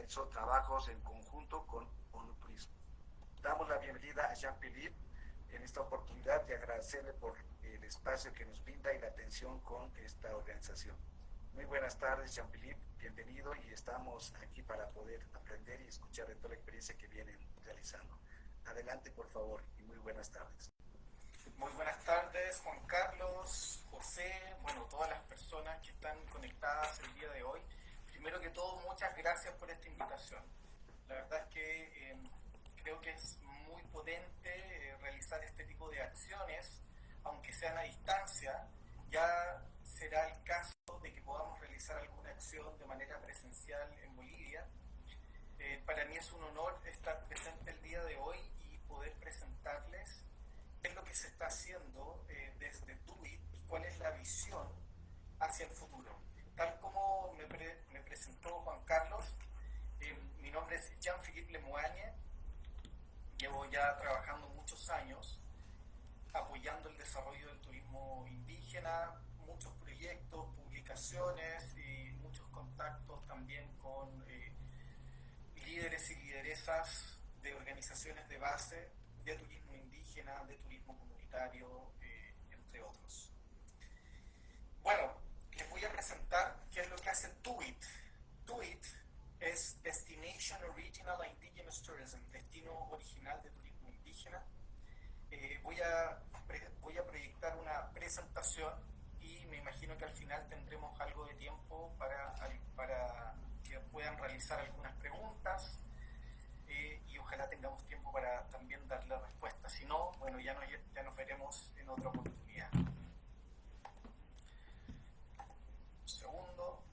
realizó trabajos en conjunto con ONU Turismo. Damos la bienvenida a Jean-Philippe en esta oportunidad y agradecerle por el espacio que nos brinda y la atención con esta organización. Muy buenas tardes, Jean-Philippe, bienvenido, y estamos aquí para poder aprender y escuchar de toda la experiencia que vienen realizando. Adelante, por favor, y muy buenas tardes. Muy buenas tardes, Juan Carlos, José, bueno, todas las personas que están conectadas el día de hoy. Primero que todo, muchas gracias por esta invitación. La verdad es que creo que es muy potente realizar este tipo de acciones, aunque sean a distancia. Ya será el caso de que podamos realizar alguna acción de manera presencial en Bolivia. Para mí es un honor estar presente el día de hoy y poder presentarles qué es lo que se está haciendo desde TUIT y cuál es la visión hacia el futuro. Tal como me presentó Juan Carlos, mi nombre es Jean-Philippe Lemoigne, llevo ya trabajando muchos años apoyando el desarrollo del turismo indígena, muchos proyectos, publicaciones y muchos contactos también con líderes y lideresas de organizaciones de base de turismo indígena, de turismo comunitario, entre otros. Bueno, les voy a presentar qué es lo que hace TUIT. TUIT es Destination Original Indigenous Tourism, destino original de turismo indígena. Voy a proyectar una presentación y me imagino que al final tendremos algo de tiempo para que puedan realizar algunas preguntas y ojalá tengamos tiempo para también darle respuesta. Si no, bueno, ya nos veremos en otra oportunidad. Un segundo.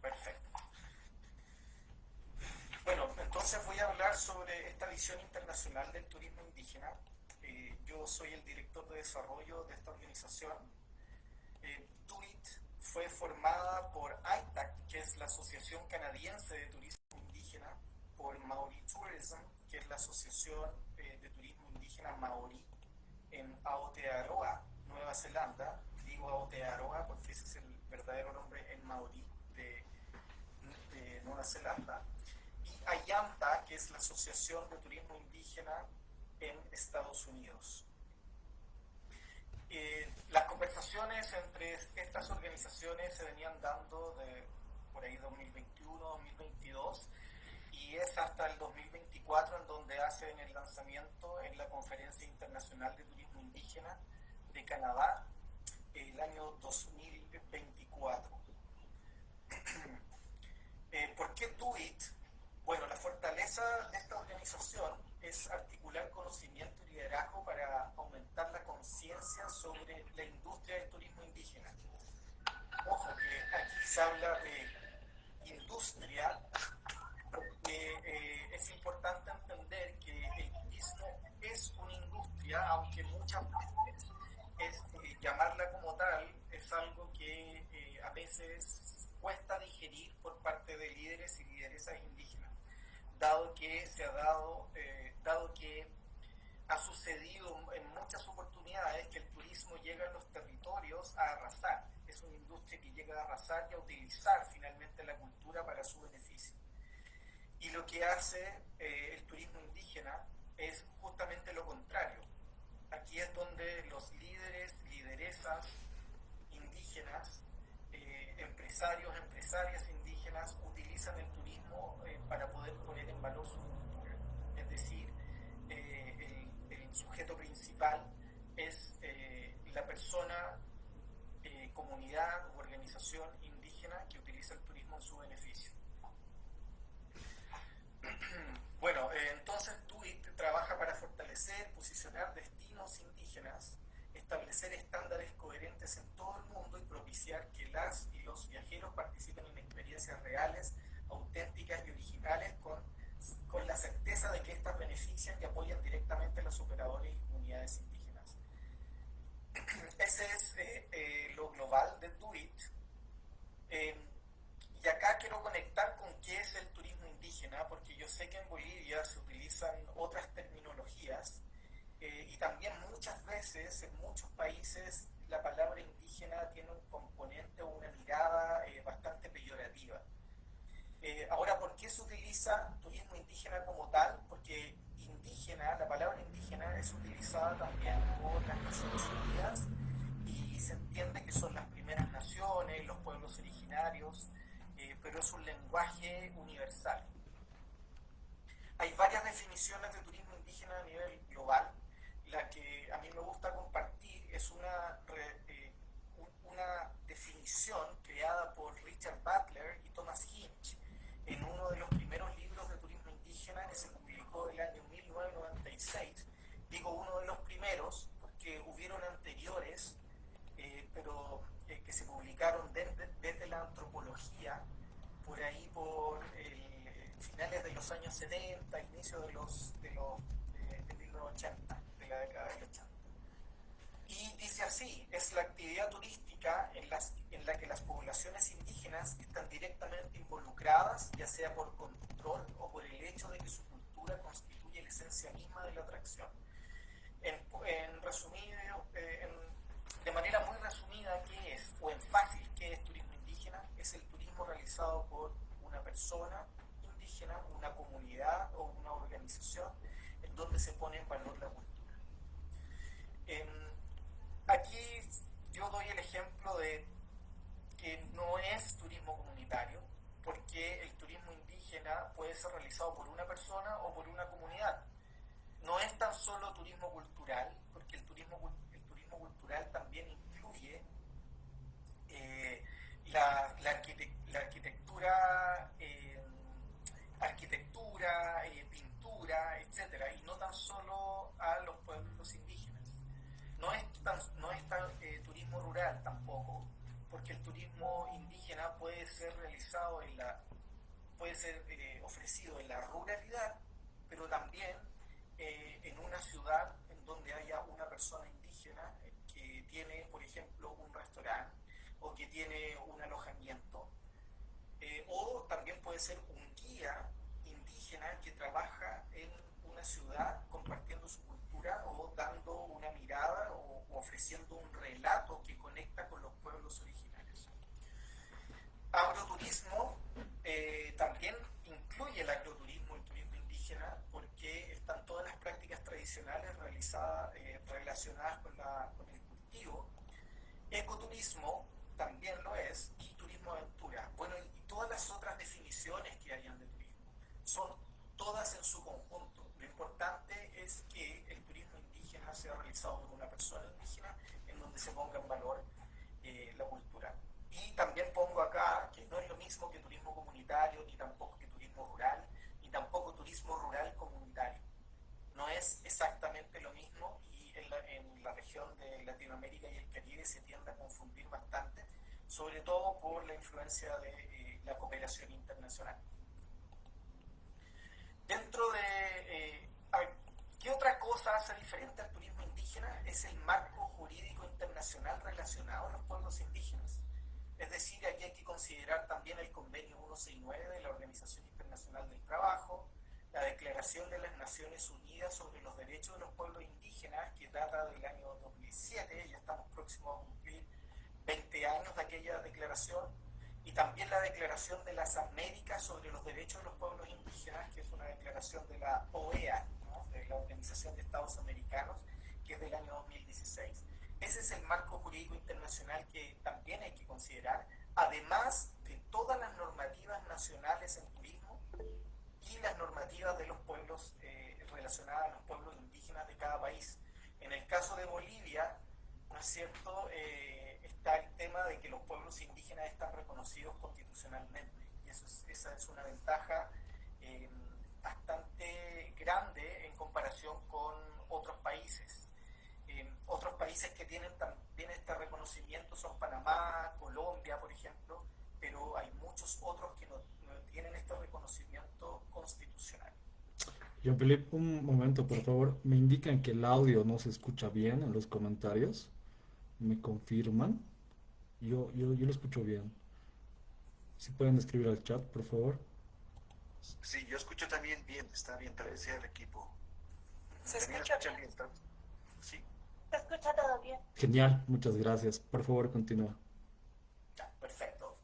Perfecto. Bueno, entonces voy a hablar sobre esta visión internacional del turismo indígena. Yo soy el director de desarrollo de esta organización. TUIT fue formada por ITAC, que es la Asociación Canadiense de Turismo Indígena, por Maori Tourism, que es la Asociación de Turismo Indígena Maori en Aotearoa, Nueva Zelanda. Digo Aotearoa porque ese es el verdadero nombre en Maori de Nueva Zelanda, y AYANTA, que es la Asociación de Turismo Indígena en Estados Unidos. Las conversaciones entre estas organizaciones se venían dando de por ahí 2021-2022 y es hasta el 2024 en donde hacen el lanzamiento en la Conferencia Internacional de Turismo Indígena de Canadá el año 2024. ¿Por qué TUIT? Bueno, la fortaleza de esta organización es articular conocimiento y liderazgo para aumentar la conciencia sobre la industria del turismo indígena. Ojo que aquí se habla de industria porque es importante entender que el turismo es una industria, aunque muchas veces llamarla como tal es algo que a veces cuesta digerir por parte de líderes y lideresas indígenas, dado que ha sucedido en muchas oportunidades que el turismo llega a los territorios a arrasar. Es una industria que llega a arrasar y a utilizar finalmente la cultura para su beneficio. Y lo que hace el turismo indígena es justamente lo contrario. Aquí es donde los líderes, lideresas indígenas, empresarios, empresarias indígenas utilizan el turismo para poder poner en valor su cultura. Es decir, el sujeto principal es la persona, comunidad u organización indígena que utiliza el turismo en su beneficio. Bueno, entonces TUIT trabaja para fortalecer, posicionar destinos indígenas, establecer estándares coherentes en todo el mundo y propiciar que las y los viajeros participen en experiencias reales, auténticas y originales con la certeza de que estas benefician y apoyan directamente a los operadores y comunidades indígenas. Ese es lo global de Do It. Y acá quiero conectar con qué es el turismo indígena, porque yo sé que en Bolivia se utilizan otras terminologías y también muchas veces en muchos países la palabra indígena tiene un componente o una mirada bastante peyorativa. Ahora, ¿por qué se utiliza turismo indígena como tal? Porque indígena, la palabra indígena es utilizada también por las Naciones Unidas y se entiende que son las primeras naciones, los pueblos originarios, pero es un lenguaje universal. Hay varias definiciones de turismo indígena a nivel global. La que a mí me gusta compartir es una definición creada por Richard Butler y Thomas Hinch en uno de los primeros libros de turismo indígena que se publicó en el año 1996. Digo uno de los primeros porque hubieron anteriores, pero que se publicaron desde la antropología, por ahí por finales de los años 70, inicio de 1980, de la década del 80. Y dice así: es la actividad turística en la que las poblaciones indígenas están directamente involucradas, ya sea por control o por el hecho de que su cultura constituye la esencia misma de la atracción. De manera muy resumida, ¿qué es? O en fácil, ¿qué es turismo indígena? Es el turismo realizado por una persona indígena, una comunidad o una organización en donde se pone en valor la cultura. Aquí yo doy el ejemplo de que no es turismo comunitario, porque el turismo indígena puede ser realizado por una persona o por una comunidad. No es tan solo turismo cultural, porque el turismo cultural también incluye la arquitectura, pintura, etcétera, y no tan solo a los pueblos indígenas. No es tan turismo rural tampoco, porque el turismo indígena puede ser realizado ofrecido en la ruralidad, pero también en una ciudad en donde haya una persona indígena que tiene, por ejemplo, un restaurante o que tiene un alojamiento, o también puede ser un guía indígena que trabaja en una ciudad compartiendo su cultura o dando una mirada o ofreciendo un relato que conecta con los pueblos originarios. Agroturismo también incluye el agroturismo, el turismo indígena, porque están todas las prácticas tradicionales relacionadas con el cultivo. Ecoturismo también lo es, y turismo aventura. Bueno, y todas las otras definiciones que hayan de turismo son todas en su conjunto. Lo importante es que el turismo indígena sea realizado por una persona indígena en donde se ponga en valor la cultura. Y también pongo acá que no es lo mismo que turismo comunitario, ni tampoco que turismo rural, ni tampoco turismo rural comunitario. No es exactamente lo mismo, y en la región de Latinoamérica y el Caribe se tiende a confundir bastante, sobre todo por la influencia de la cooperación internacional. Dentro de ¿qué otra cosa hace diferente al turismo indígena? Es el marco jurídico internacional relacionado a los pueblos indígenas. Es decir, aquí hay que considerar también el convenio 169 de la Organización Internacional del Trabajo, la Declaración de las Naciones Unidas sobre los Derechos de los Pueblos Indígenas, que data del año 2007, ya estamos próximos a cumplir 20 años de aquella declaración, y también la Declaración de las Américas sobre los Derechos de los Pueblos Indígenas, que es una declaración de la OEA, ¿no?, de la Organización de Estados Americanos, que es del año 2016. Ese es el marco jurídico internacional que también hay que considerar, además de todas las normativas nacionales en turismo y las normativas de los pueblos relacionadas a los pueblos indígenas de cada país. En el caso de Bolivia, ¿no es cierto?, está el tema de que los pueblos indígenas están reconocidos constitucionalmente, y esa es una ventaja bastante grande en comparación con otros países. Otros países que tienen también este reconocimiento son Panamá, Colombia, por ejemplo, pero hay muchos otros reconocimiento constitucional. Jean-Philippe, un momento, por Sí, favor. Me indican que el audio no se escucha bien en los comentarios. ¿Me confirman? Yo lo escucho bien. Si pueden escribir al chat, por favor. Sí, yo escucho también bien, está bien, tal vez sea el equipo. Se También escucha escuchan bien. bien, sí. Se escucha todo bien. Genial, muchas gracias. Por favor, continúa. ya, perfecto.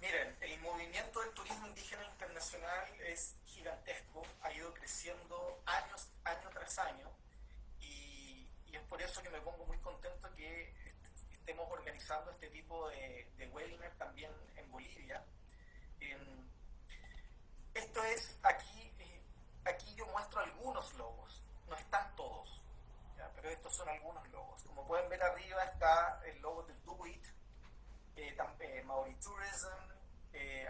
Miren, el movimiento del turismo indígena internacional es gigantesco, ha ido creciendo año tras año, y es por eso que me pongo muy contento que estemos organizando este tipo de webinar también en Bolivia. En- Esto es, aquí yo muestro algunos logos, no están todos, ¿ya? Pero estos son algunos logos. Como pueden ver arriba está el logo del Do It, Maori Tourism,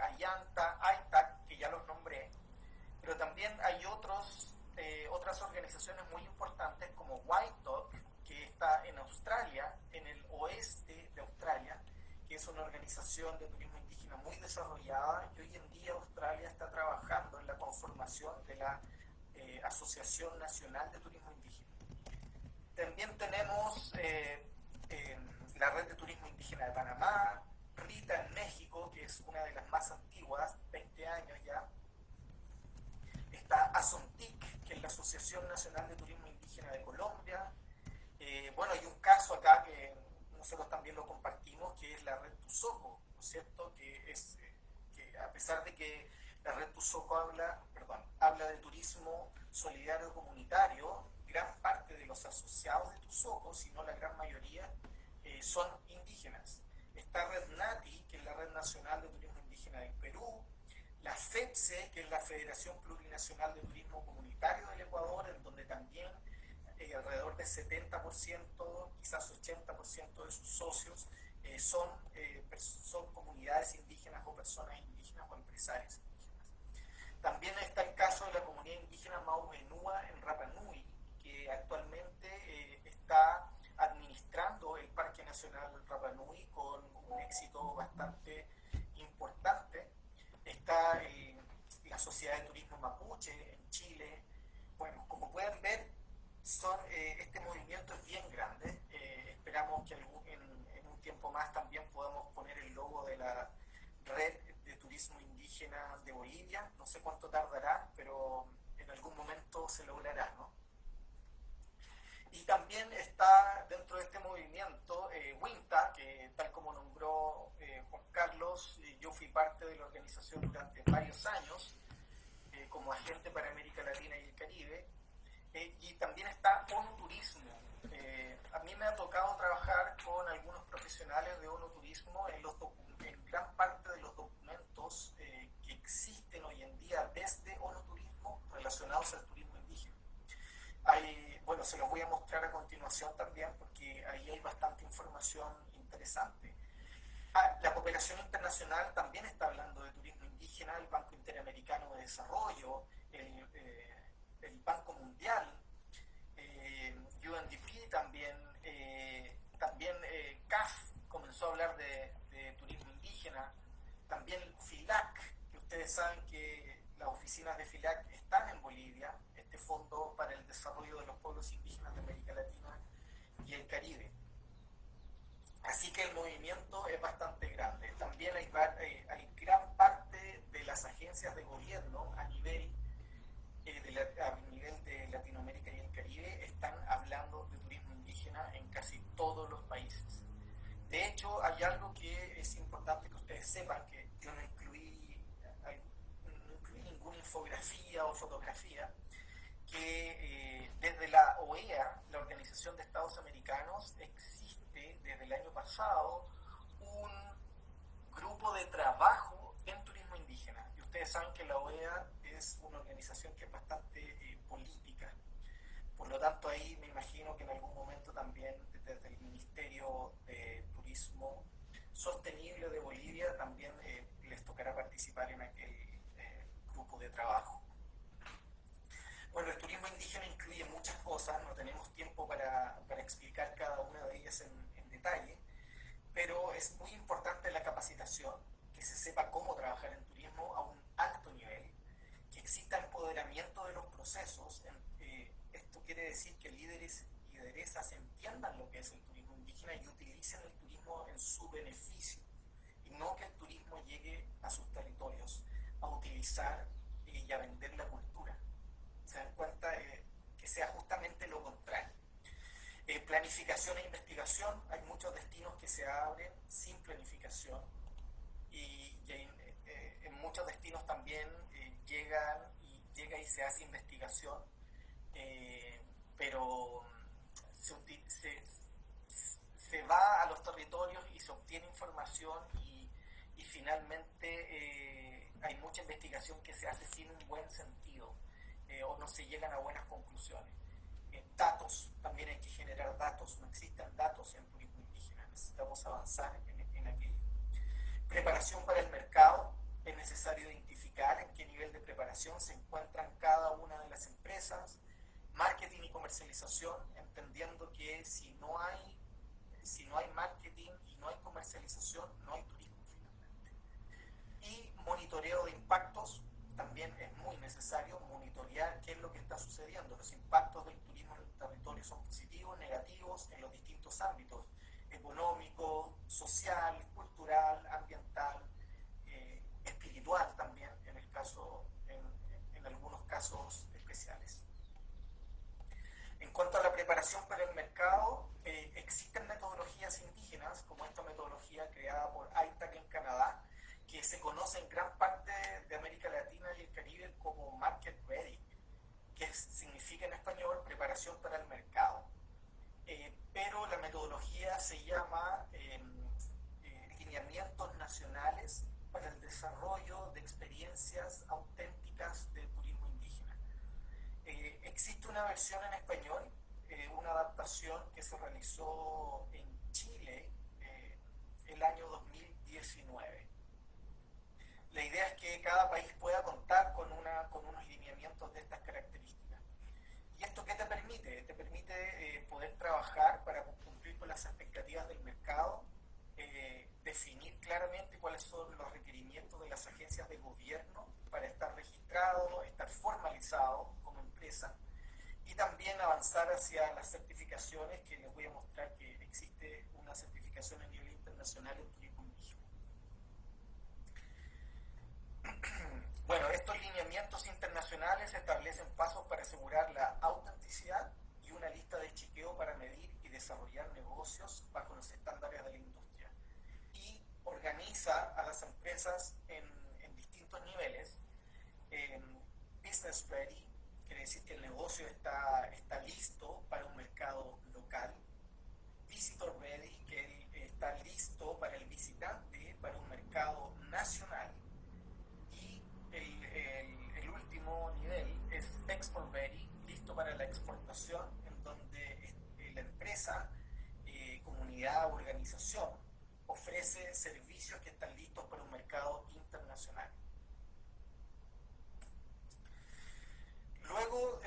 Ayanta, ITAC, que ya los nombré, pero también hay otras organizaciones muy importantes como White Dog, que está en Australia, en el oeste de Australia, que es una organización de turismo indígena muy desarrollada, y hoy en día Australia está trabajando en la conformación de la Asociación Nacional de Turismo Indígena. También tenemos la Red de Turismo Indígena de Panamá, RITA en México, que es una de las más antiguas, 20 años ya. Está ASONTIC, que es la Asociación Nacional de Turismo Indígena de Colombia. Bueno, hay un caso acá que nosotros también lo compartimos, que es la Red Tusoco, ¿no es cierto? Que a pesar de que la Red Tusoco habla de turismo solidario comunitario, gran parte de los asociados de Tusoco, si no la gran mayoría, son indígenas. Está Red NATI, que es la Red Nacional de Turismo Indígena del Perú, la FEPSE, que es la Federación Plurinacional de Turismo Comunitario del Ecuador, en donde también alrededor del 70%, quizás 80% de sus socios son comunidades indígenas o personas indígenas o empresarios indígenas. También está el caso de la comunidad indígena Mauvenúa en Rapa Nui, que actualmente está administrando el Parque Nacional Rapa Nui con un éxito bastante importante. Está la Sociedad de Turismo Mapuche en Chile. Bueno, como pueden ver, este movimiento es bien grande. Esperamos que en un tiempo más también podamos poner el logo de la Red de Turismo Indígena de Bolivia. No sé cuánto tardará, pero en algún momento se logrará, ¿no? Y también está dentro de este movimiento WINTA, que tal como nombró Juan Carlos, yo fui parte de la organización durante varios años como agente para América Latina y el Caribe. Y también está ONU Turismo. A mí me ha tocado trabajar con algunos profesionales de ONU Turismo en gran parte de los documentos que existen hoy en día desde ONU Turismo relacionados al turismo indígena. Bueno, se los voy a mostrar a continuación también porque ahí hay bastante información interesante. La cooperación internacional también está hablando de turismo indígena, el Banco Interamericano de Desarrollo, el Banco Mundial, UNDP también CAF comenzó a hablar de turismo indígena, también FILAC, que ustedes saben que las oficinas de FILAC están en Bolivia, este Fondo para el Desarrollo de los Pueblos Indígenas de América Latina y el Caribe. Así que el movimiento es bastante grande. También hay gran parte de las agencias de gobierno a nivel de Latinoamérica y el Caribe están hablando de turismo indígena en casi todos los países. De hecho, hay algo que es importante que ustedes sepan, que yo no incluí ninguna infografía o fotografía, que desde la OEA, la Organización de Estados Americanos, existe desde el año pasado un grupo de trabajo en turismo indígena. Y ustedes saben que la OEA es una organización que es bastante política. Por lo tanto, ahí me imagino que en algún momento también desde el Ministerio de Turismo Sostenible de Bolivia también les tocará participar en aquel grupo de trabajo. Bueno, el turismo indígena incluye muchas cosas, no tenemos tiempo para explicar cada una de ellas en detalle, pero es muy importante la capacitación, que se sepa cómo trabajar en turismo a un alto nivel, alineamiento de los procesos. Esto quiere decir que líderes y lideresas entiendan lo que es el turismo indígena y utilicen el turismo en su beneficio, y no que el turismo llegue a sus territorios a utilizar y a vender la cultura. Se dan cuenta que sea justamente lo contrario. Planificación e investigación. Hay muchos destinos que se abren sin planificación, y en muchos destinos también llega y se hace investigación, pero se va a los territorios y se obtiene información, y finalmente hay mucha investigación que se hace sin un buen sentido, o no se llegan a buenas conclusiones. Datos, también hay que generar datos. No existen datos en turismo indígena, necesitamos avanzar en aquello. Preparación para el mercado. Es necesario identificar en qué nivel de preparación se encuentran cada una de las empresas. Marketing y comercialización, entendiendo que si no hay marketing y no hay comercialización, no hay turismo finalmente. Y monitoreo de impactos. También es muy necesario monitorear qué es lo que está sucediendo. Los impactos del turismo en el territorio son positivos, negativos, en los distintos ámbitos: económico, social, cultural, ambiental, espiritual también, en algunos casos especiales. En cuanto a la preparación para el mercado, existen metodologías indígenas, como esta metodología creada por AITAC en Canadá, que se conoce en gran parte de América Latina y el Caribe como Market Ready, que significa en español preparación para el mercado. Pero la metodología se llama lineamientos nacionales para el desarrollo de experiencias auténticas del turismo indígena. Existe una versión en español, una adaptación que se realizó en Chile el año 2019. La idea es que cada país pueda contar con unos lineamientos de estas características. ¿Y esto qué te permite? Te permite poder trabajar para cumplir con las expectativas del mercado, definir claramente cuáles son los requerimientos de las agencias de gobierno para estar registrado, estar formalizado como empresa, y también avanzar hacia las certificaciones, que les voy a mostrar que existe una certificación a nivel internacional en turismo indígena. Bueno, estos lineamientos internacionales establecen pasos para asegurar la autenticidad y una lista de chequeo para medir y desarrollar negocios bajo los estándares de la industria. Y organiza a las empresas en distintos niveles. Business ready, quiere decir que el negocio está listo para un mercado local. Visitor ready, que está listo para el visitante, para un mercado nacional. Y el último nivel es export ready, listo para la exportación, en donde la empresa, comunidad o organización ofrece servicios que están listos para un mercado internacional. Luego,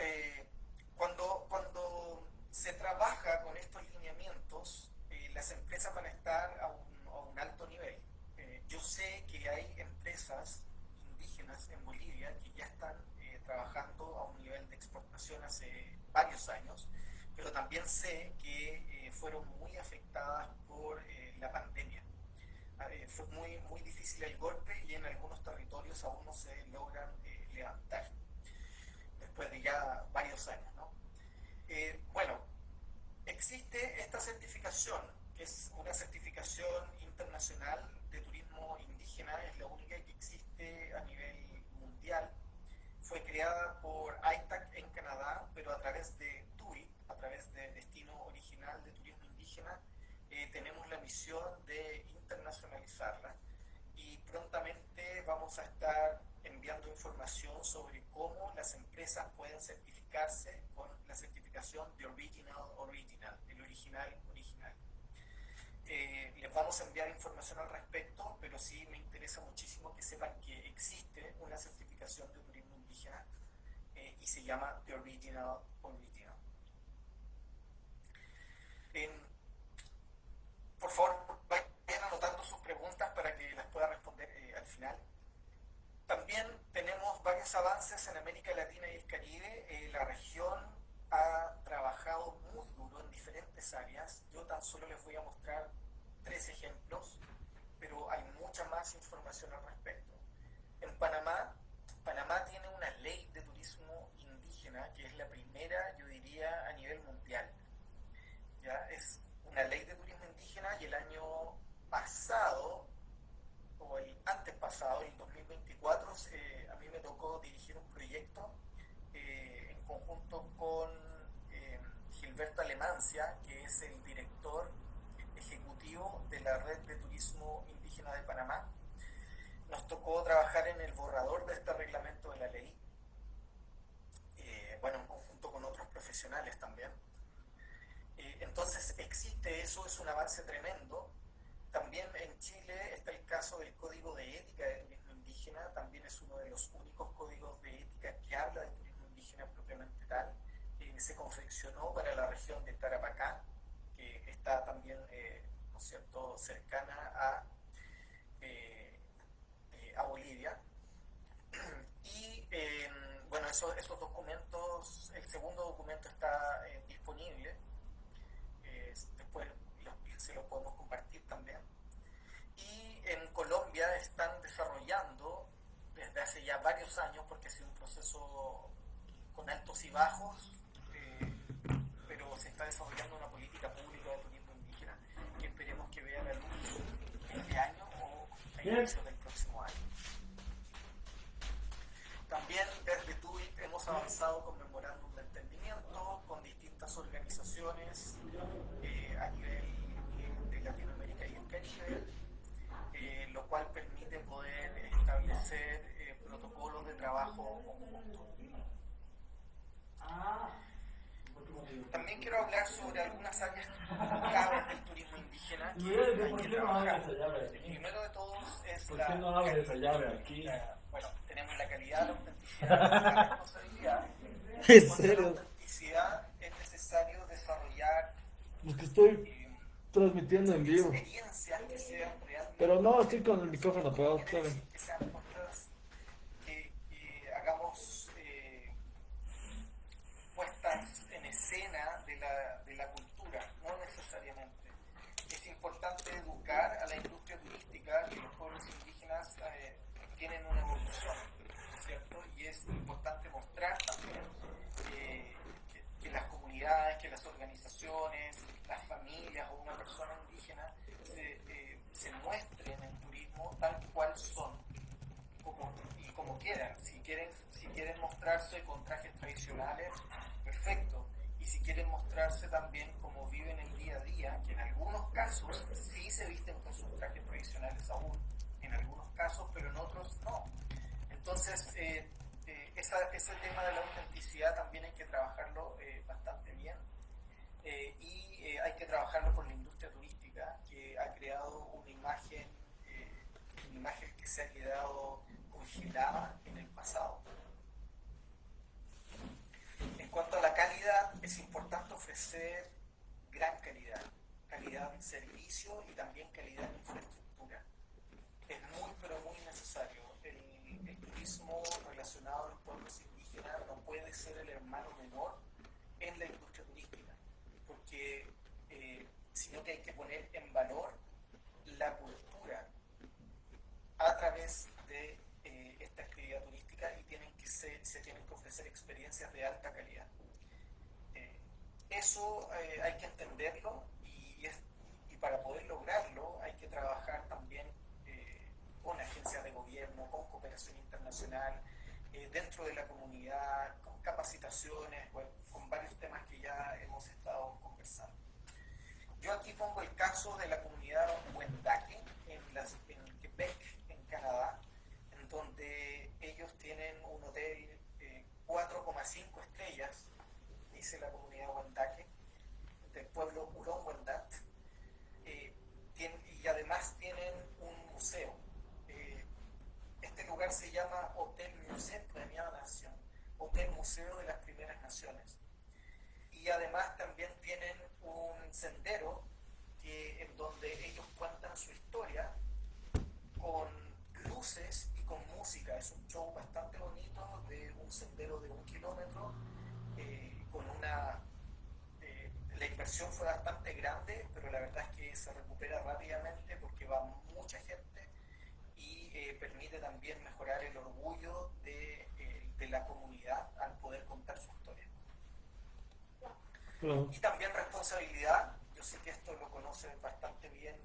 cuando se trabaja con estos lineamientos, las empresas van a estar a un alto nivel. Yo sé que hay empresas indígenas en Bolivia que ya están trabajando a un nivel de exportación hace varios años, pero también sé que fueron muy afectadas por la pandemia. Fue muy difícil el golpe, y en algunos territorios aún no se logran levantar después de ya varios años, ¿no? Bueno, existe esta certificación, que es una certificación internacional de turismo indígena, es la única que existe a nivel mundial. Fue creada por AITAC en Canadá, pero a través de TUI, a través del Destino Original de Turismo Indígena, tenemos la misión de internacionalizarla, y prontamente vamos a estar enviando información sobre cómo las empresas pueden certificarse con la certificación de Original, el original. Les vamos a enviar información al respecto, pero sí me interesa muchísimo que sepan que existe una certificación de turismo indígena, y se llama The Original. Por favor, vayan anotando sus preguntas para que las pueda responder al final. También tenemos varios avances en América Latina y el Caribe. La región ha trabajado muy duro en diferentes áreas. Yo tan solo les voy a mostrar 3 ejemplos, pero hay mucha más información al respecto. En Panamá tiene una ley de turismo indígena que es la primera, yo diría, a nivel mundial. ¿Ya? Es una ley de turismo indígena y el año pasado, o el antes pasado, el 2024, a mí me tocó dirigir un proyecto en conjunto con Gilberto Alemancia, que es el director ejecutivo de la Red de Turismo Indígena de Panamá. Nos tocó trabajar en el borrador de este reglamento de la ley, en conjunto con otros profesionales también. Entonces existe eso, es un avance tremendo. También en Chile está el caso del Código de Ética de Turismo Indígena, también es uno de los únicos códigos de ética que habla de turismo indígena propiamente tal. Se confeccionó para la región de Tarapacá, que está también, ¿no es cierto?, cercana a Bolivia. Y esos documentos, el segundo documento está disponible, después se lo podemos compartir también. Y en Colombia están desarrollando desde hace ya varios años, porque ha sido un proceso con altos y bajos, pero se está desarrollando una política pública de turismo indígena que esperemos que vea la luz este año o a inicios del próximo año. También desde TUIC hemos avanzado con memorándum de entendimiento con distintas organizaciones a nivel de Latinoamérica y el Caribe, lo cual permite poder establecer protocolos de trabajo conjuntos. También quiero hablar sobre algunas áreas claves del turismo indígena que hay que trabajar. El primero de todos es ¿Por qué no abres esa llave aquí? Tenemos la calidad, la autenticidad y la responsabilidad. ¿En Con serio? la autenticidad es necesario desarrollar Es que estoy transmitiendo en vivo. experiencias que sean realmente... Pero no, estoy con el micrófono apagado, quiere ¿saben? decir que sean puestas, que hagamos puestas en escena de la cultura, no necesariamente. Es importante educar a la industria turística que los pueblos indígenas tienen una evolución, ¿cierto? Y es importante mostrar también que las comunidades, que las organizaciones, las familias o una persona indígena se muestren en turismo tal cual son y como quieran. Si quieren mostrarse con trajes tradicionales, perfecto. Y si quieren mostrarse también como viven el día a día, que en algunos casos sí se visten con sus trajes tradicionales aún, en algunos casos, pero en otros no. Entonces, ese tema de la autenticidad también hay que trabajarlo bastante bien y hay que trabajarlo con la industria turística, que ha creado una imagen que se ha quedado congelada en el pasado. En cuanto a la calidad, es importante ofrecer gran calidad en servicio y también calidad en infraestructura. Es muy, pero muy necesario. El turismo relacionado a los pueblos indígenas no puede ser el hermano menor en la industria turística, porque sino que hay que poner en valor la cultura a través de esta actividad turística y se tienen que ofrecer experiencias de alta calidad. Eso hay que entenderlo y para poder lograrlo hay que trabajar también con agencias de gobierno, con cooperación internacional, dentro de la comunidad, con capacitaciones, con varios temas que ya hemos estado conversando. Yo aquí pongo el caso de la comunidad Wendake en Quebec, en Canadá, en donde ellos tienen un hotel 4,5 estrellas, dice la comunidad Wendake, del pueblo Huron-Wendat, y además tienen un museo. Este lugar se llama Hotel Musée Première Nation, Hotel Museo de las Primeras Naciones. Y además también tienen un sendero en donde ellos cuentan su historia con luces y con música. Es un show bastante bonito sendero de 1 kilómetro, con la inversión fue bastante grande, pero la verdad es que se recupera rápidamente porque va mucha gente y permite también mejorar el orgullo de la comunidad al poder contar su historia. Claro. Y también responsabilidad. Yo sé que esto lo conocen bastante bien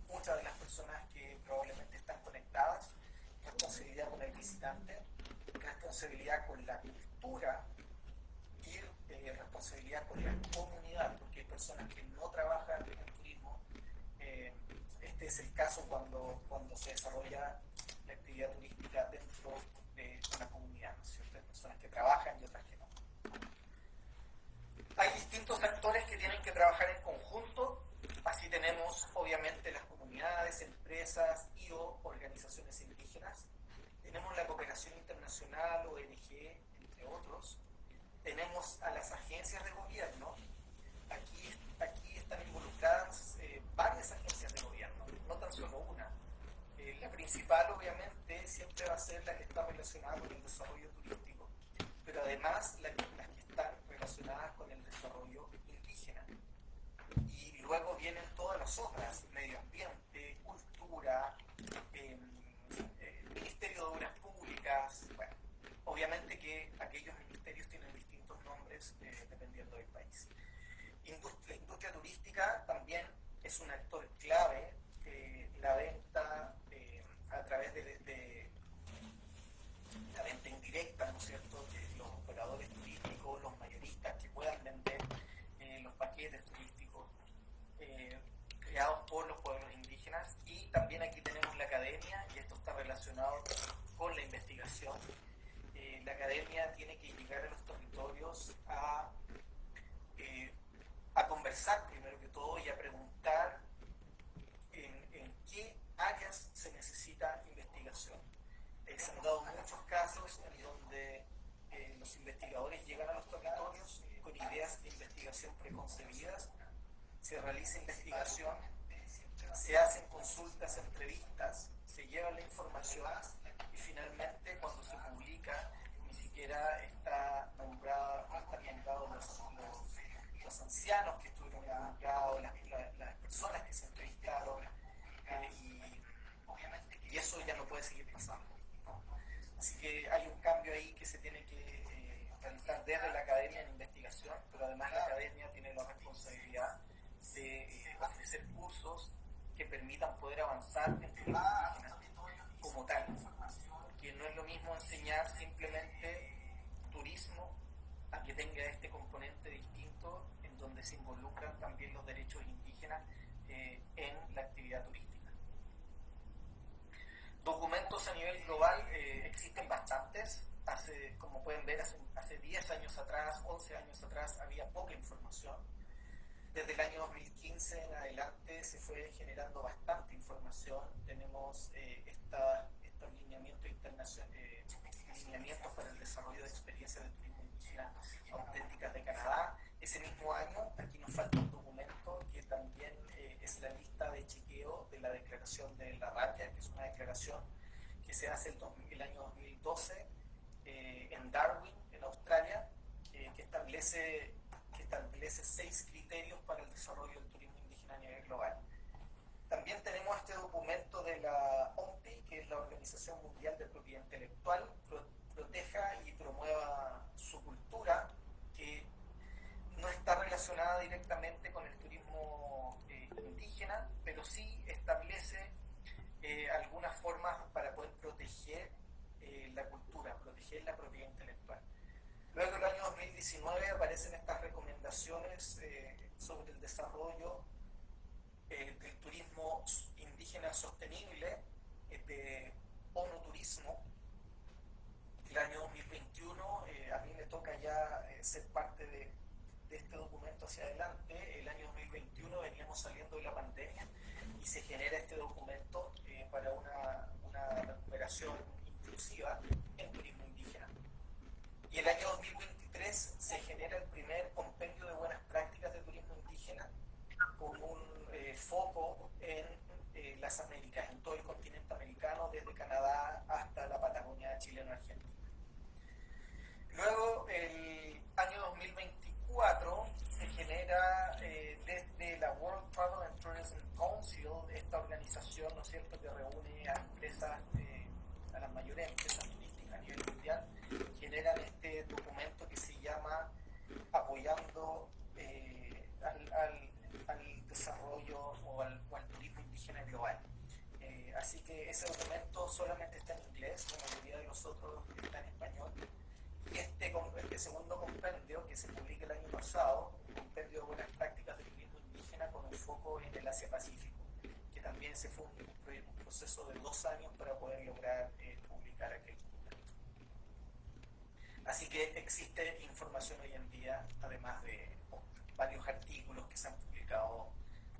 muchas de las personas que probablemente están conectadas. Responsabilidad con el visitante, responsabilidad con la cultura y responsabilidad con la comunidad, porque hay personas que no trabajan en el turismo. Este es el caso cuando se desarrolla la actividad turística dentro de una comunidad, ¿no es cierto? Hay personas que trabajan y otras que no. Hay distintos actores que tienen que trabajar en conjunto. Así tenemos obviamente las comunidades, empresas y o organizaciones indígenas. Tenemos la cooperación internacional, ONG, entre otros. Tenemos a las agencias de gobierno. Aquí están involucradas varias agencias de gobierno, no tan solo una. La principal obviamente siempre va a ser la que está relacionada con el desarrollo turístico, pero además las que están relacionadas con el desarrollo indígena. Y luego vienen todas las otras: medio ambiente, cultura, Ministerio de Obras Públicas. Bueno, obviamente que aquellos ministerios tienen distintos nombres dependiendo del país. La industria turística también es un actor clave. La venta a través de la venta indirecta, ¿no es cierto? Que los operadores turísticos, los mayoristas que puedan vender los paquetes turísticos creados por los pueblos indígenas. Y también aquí tenemos la academia, y esto está relacionado con la investigación. La academia tiene que llegar a los territorios a conversar primero que todo y a preguntar en qué áreas se necesita investigación. Se han dado muchos casos en donde los investigadores llegan a los territorios con ideas de investigación preconcebidas, se realiza investigación, se hacen consultas, entrevistas, se lleva la información y finalmente cuando se publica ni siquiera están nombrados los ancianos que estuvieron involucrados, las personas que se entrevistaron, y eso ya no puede seguir pasando, ¿no? Así que hay un cambio ahí que se tiene que realizar desde la academia en investigación, pero además la academia tiene la responsabilidad de ofrecer cursos que permitan poder avanzar en turismo indígena como tal, porque no es lo mismo enseñar simplemente turismo a que tenga este componente distinto en donde se involucran también los derechos indígenas en la actividad turística. Documentos a nivel global existen bastantes. Como pueden ver, hace 10 años atrás, 11 años atrás, había poca información. Desde el año 2015 en adelante se fue generando bastante información. Tenemos estos lineamientos para el desarrollo de experiencias de turismo indígena auténticas de Canadá. Ese mismo año, aquí nos falta un documento que también es la lista de chequeo de la declaración de la RATIA, que es una declaración que se hace el año 2012 en Darwin, en Australia, que establece 6 criterios para el desarrollo del turismo indígena a nivel global. También tenemos este documento de la OMPI, que es la Organización Mundial de Propiedad Intelectual, proteja y promueva su cultura, que no está relacionada directamente con el turismo indígena, pero sí establece algunas formas para poder proteger la cultura, proteger la propiedad intelectual. Luego, en el año 2019, aparecen estas recomendaciones sobre el desarrollo del turismo indígena sostenible de ONU Turismo. El año 2021, a mí me toca ya ser parte de este documento hacia adelante. El año 2021 veníamos saliendo de la pandemia y se genera este documento para una recuperación inclusiva en turismo indígena. Y el año 2023 se genera el primer compendio de buenas prácticas de turismo indígena con un foco en las Américas, en todo el continente americano, desde Canadá hasta la Patagonia chileno-argentina. referentes turísticas a nivel mundial, generan este documento que se llama Apoyando al desarrollo o al turismo indígena global. Así que ese documento solamente está en inglés, la mayoría de los otros está en español. Y este segundo compendio, que se publica el año pasado, un compendio de buenas prácticas del turismo indígena con un foco en el Asia-Pacífico, que también se fue un proceso de 2 años para poder lograr publicar aquel documento. Así que existe información hoy en día, además de varios artículos que se han publicado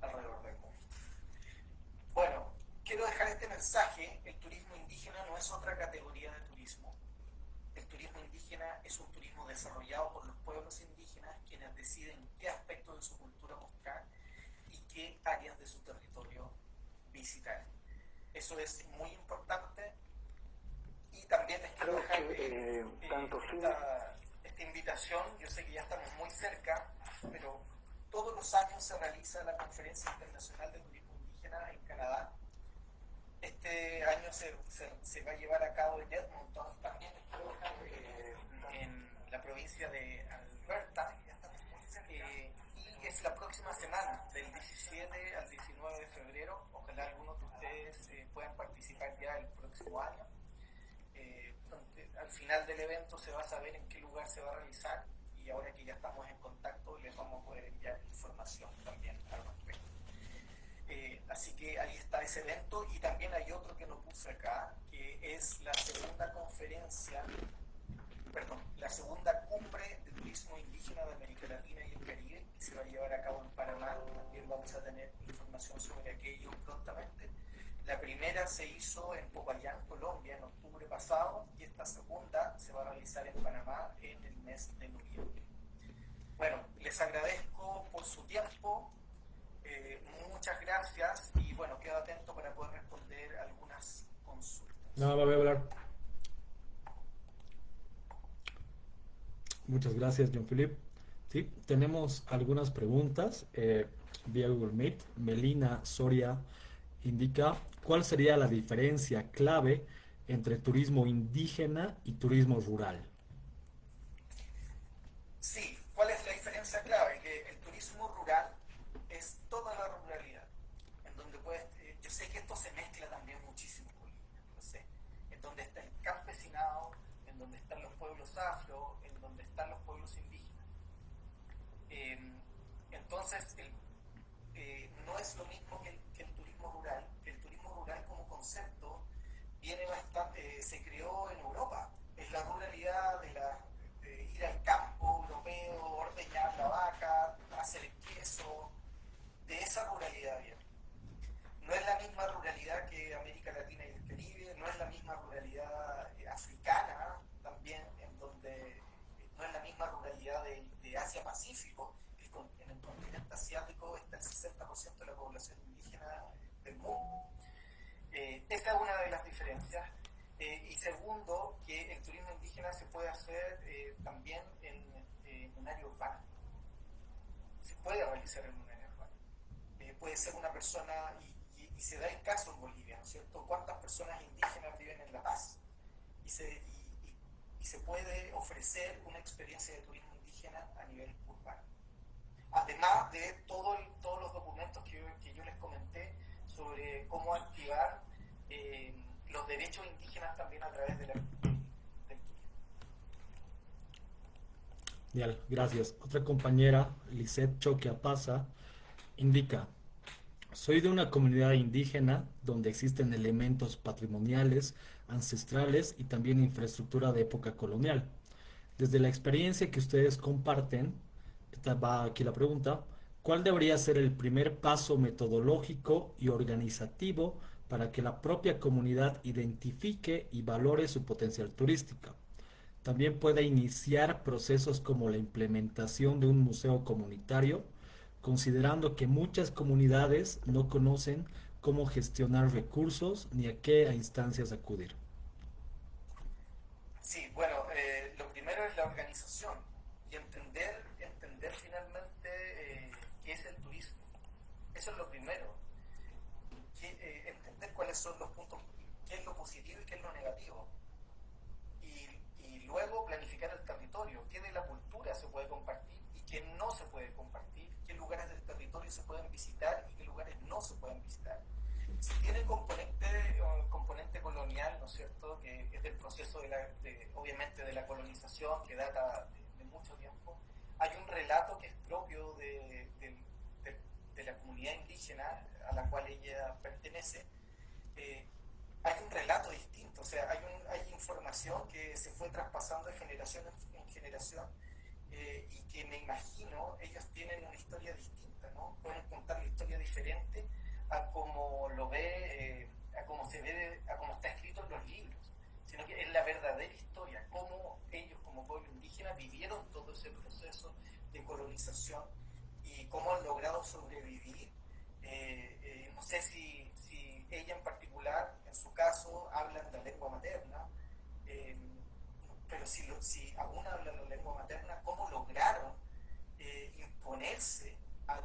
alrededor del mundo. Bueno, quiero dejar este mensaje: el turismo indígena no es otra categoría de turismo. El turismo indígena es un turismo desarrollado por los pueblos indígenas, quienes deciden qué aspectos de su cultura mostrar y qué áreas de su territorio visitar. Eso es muy importante. Y también les quiero dejar esta invitación. Yo sé que ya estamos muy cerca, pero todos los años se realiza la Conferencia Internacional de Turismo Indígena en Canadá. Este año se va a llevar a cabo en Edmonton, también en la provincia de Alberta, y es la próxima semana, del 17 al 19 de febrero. Ojalá algunos de ustedes puedan participar ya el próximo año. Al final del evento se va a saber en qué lugar se va a realizar, y ahora que ya estamos en contacto les vamos a poder enviar información también al respecto. Así que ahí está ese evento, y también hay otro que no puse acá, que es la segunda cumbre de turismo indígena de América Latina y el Caribe, que se va a llevar a cabo en Panamá. También vamos a tener información sobre aquello prontamente. La primera se hizo en Popayán, Colombia, en octubre pasado, y esta segunda se va a realizar en Panamá en el mes de noviembre. Bueno, les agradezco por su tiempo. Muchas gracias, y bueno, quedo atento para poder responder algunas consultas. No, voy a hablar. Muchas gracias, John Philip. Sí, tenemos algunas preguntas vía Google Meet. Melina Soria indica: ¿cuál sería la diferencia clave entre turismo indígena y turismo rural? Sí, ¿cuál es la diferencia clave? Que el turismo rural es toda la ruralidad, en donde yo sé que esto se mezcla también muchísimo en Bolivia, lo sé, en donde está el campesinado, en donde están los pueblos afro, en donde están los pueblos indígenas. Entonces, no es lo mismo que el turismo rural. El turismo rural como concepto se creó en Europa. Es la ruralidad de ir al campo europeo, ordeñar la vaca, hacer el queso. De esa ruralidad viene. No es la misma ruralidad que América Latina y el Caribe, no es la misma ruralidad africana también, en donde no es la misma ruralidad de Asia-Pacífico, que en el continente asiático está el 60% de la población indígena del mundo. Esa es una de las diferencias. Y segundo, que el turismo indígena se puede hacer también en un área urbana. Se puede realizar en un área urbana. Puede ser una persona, y se da el caso en Bolivia, ¿no es cierto? ¿Cuántas personas indígenas viven en La Paz? Y se puede ofrecer una experiencia de turismo indígena a nivel urbano. Además de todos los documentos que yo les comenté sobre cómo activar los derechos indígenas también a través del turismo. Genial, gracias. Otra compañera, Lisette Choquiapasa, indica: soy de una comunidad indígena donde existen elementos patrimoniales, ancestrales y también infraestructura de época colonial. Desde la experiencia que ustedes comparten, esta va aquí la pregunta: ¿cuál debería ser el primer paso metodológico y organizativo para que la propia comunidad identifique y valore su potencial turístico? También puede iniciar procesos como la implementación de un museo comunitario, considerando que muchas comunidades no conocen cómo gestionar recursos ni a qué instancias acudir. Sí, bueno, lo primero es la organización y entender finalmente qué es el turismo. Eso es lo primero. Entender cuáles son los puntos, qué es lo positivo y qué es lo negativo. proceso obviamente de la colonización que data de mucho tiempo. Hay un relato que es propio de la comunidad indígena a la cual ella pertenece. Hay un relato distinto, o sea, hay información que se fue traspasando de generación en generación, y que me imagino ellos tienen una historia distinta, ¿no? Pueden contar la historia diferente a como lo ve, a como se ve, a como está escrito en los libros, sino que es la verdadera historia, cómo ellos como pueblo indígena vivieron todo ese proceso de colonización y cómo han logrado sobrevivir. No sé si ella en particular, en su caso, hablan la lengua materna, pero si aún hablan la lengua materna, ¿cómo lograron imponerse a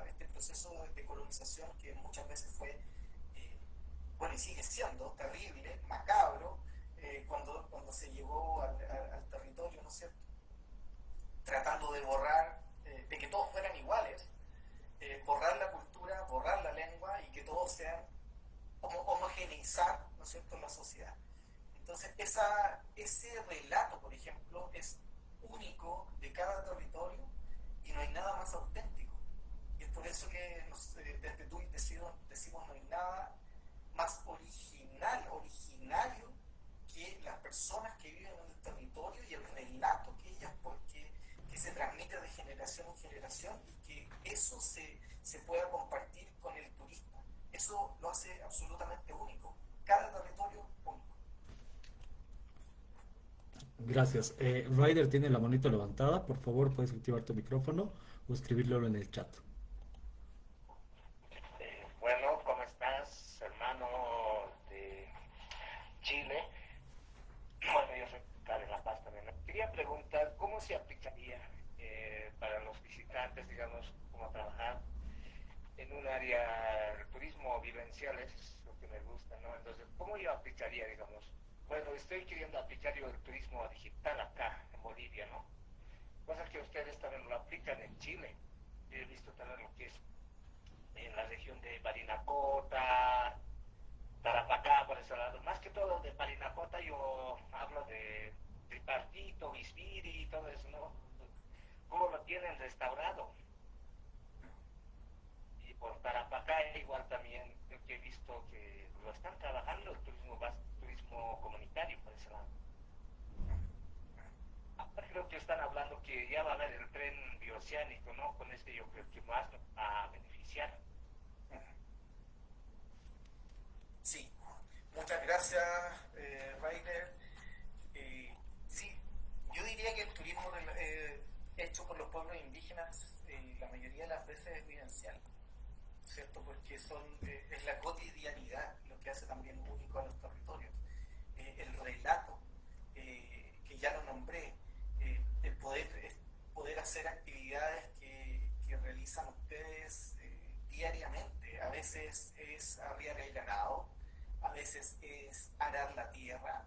este proceso de colonización que muchas veces fue, bueno, y sigue siendo terrible, macabro, cuando se llegó al territorio, ¿no es cierto? Tratando de borrar, de que todos fueran iguales, borrar la cultura, borrar la lengua y que todos sean homogeneizar, ¿no es cierto?, la sociedad. Entonces, ese relato, por ejemplo, es único de cada territorio y no hay nada más auténtico. Y es por eso que desde TUI decimos no hay nada más originario que las personas que viven en el territorio y el relato que se transmite de generación en generación y que eso se pueda compartir con el turista. Eso lo hace absolutamente único. Cada territorio único. Gracias. Ryder tiene la manito levantada. Por favor, puedes activar tu micrófono o escribirlo en el chat. Bueno, ¿cómo estás, hermano de Chile? Bueno, yo soy de La Paz también. Quería preguntar, ¿cómo se aplicaría para los visitantes, digamos, cómo trabajar en un área de turismo vivencial? Es lo que me gusta, ¿no? Entonces, ¿cómo yo aplicaría, digamos? Bueno, estoy queriendo aplicar yo el turismo digital acá, en Bolivia, ¿no? Cosa que ustedes también lo aplican en Chile. He visto también lo que es en la región de Parinacota, Tarapacá, por ese lado. Más que todo de Parinacota yo hablo de Tripartito, Visviri y todo eso, ¿no? Cómo lo tienen restaurado. Y por Tarapacá igual también creo que he visto que lo están trabajando el turismo comunitario por ese lado. Ahora creo que están hablando que ya va a haber el tren bioceánico, ¿no? Con este yo creo que más nos va a beneficiar. Sí, muchas gracias, Rainer. Sí, yo diría que el turismo hecho por los pueblos indígenas la mayoría de las veces es vivencial, ¿cierto? Porque es la cotidianidad lo que hace también único a los territorios. El relato, que ya lo nombré, el poder hacer actividades que realizan ustedes diariamente. A veces es arriar el ganado, a veces es arar la tierra,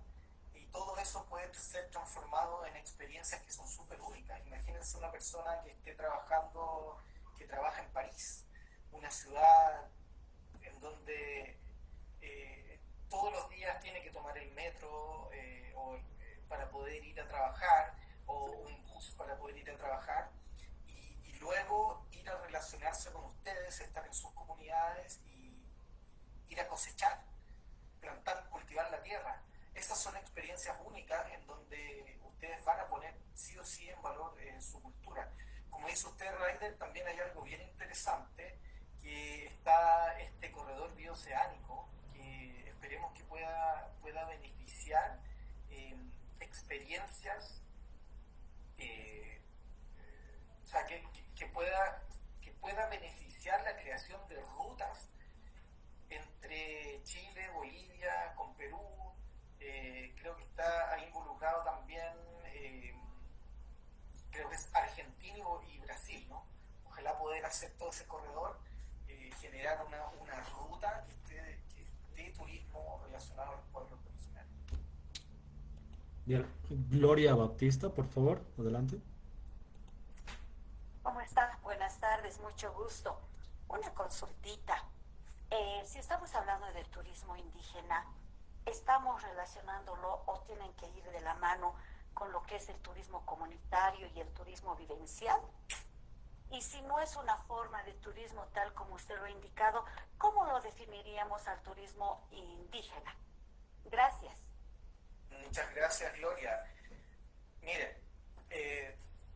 y todo eso puede ser transformado en experiencias que son súper únicas. Imagínense una persona que esté que trabaja en París, una ciudad en donde todos los días tiene que tomar el metro para poder ir a trabajar, o un bus para poder ir a trabajar, y luego ir a relacionarse con ustedes, estar en sus comunidades y ir a cosechar, plantar, cultivar la tierra. Esas son experiencias únicas en donde ustedes van a poner sí o sí en valor su cultura. Como dice usted, Raider, también hay algo bien interesante, que está este corredor bioceánico, que esperemos que pueda beneficiar experiencias, o sea, que pueda beneficiar la creación de rutas entre Chile, Bolivia, con Perú. Creo que está ahí involucrado también, creo que es Argentina y Brasil, ¿no? Ojalá poder hacer todo ese corredor, generar una ruta que esté turismo relacionado a los pueblos originarios. Bien. Gloria Baptista, por favor, adelante. ¿Cómo está? Buenas tardes, mucho gusto. Una consultita. Si estamos hablando del turismo indígena, estamos relacionándolo o tienen que ir de la mano con lo que es el turismo comunitario y el turismo vivencial. Y si no es una forma de turismo tal como usted lo ha indicado, ¿cómo lo definiríamos al turismo indígena? Gracias. Muchas gracias, Gloria. Mire,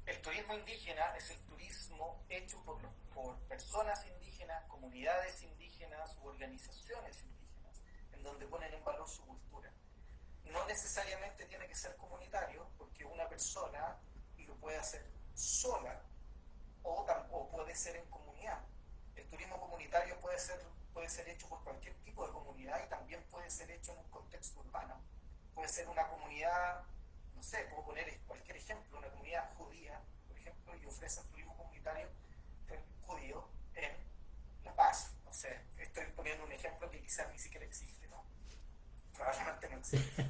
el turismo indígena es el turismo hecho por personas indígenas, comunidades indígenas u organizaciones indígenas, en donde ponen en valor su cultura. No necesariamente tiene que ser comunitario, porque una persona lo puede hacer sola o puede ser en comunidad. El turismo comunitario puede ser hecho por cualquier tipo de comunidad y también puede ser hecho en un contexto urbano. Puede ser una comunidad, no sé, puedo poner cualquier ejemplo, una comunidad judía, por ejemplo, y ofrece turismo comunitario judío en La Paz. No sé, estoy poniendo un ejemplo que quizás ni siquiera existe, ¿no? Probablemente no existe.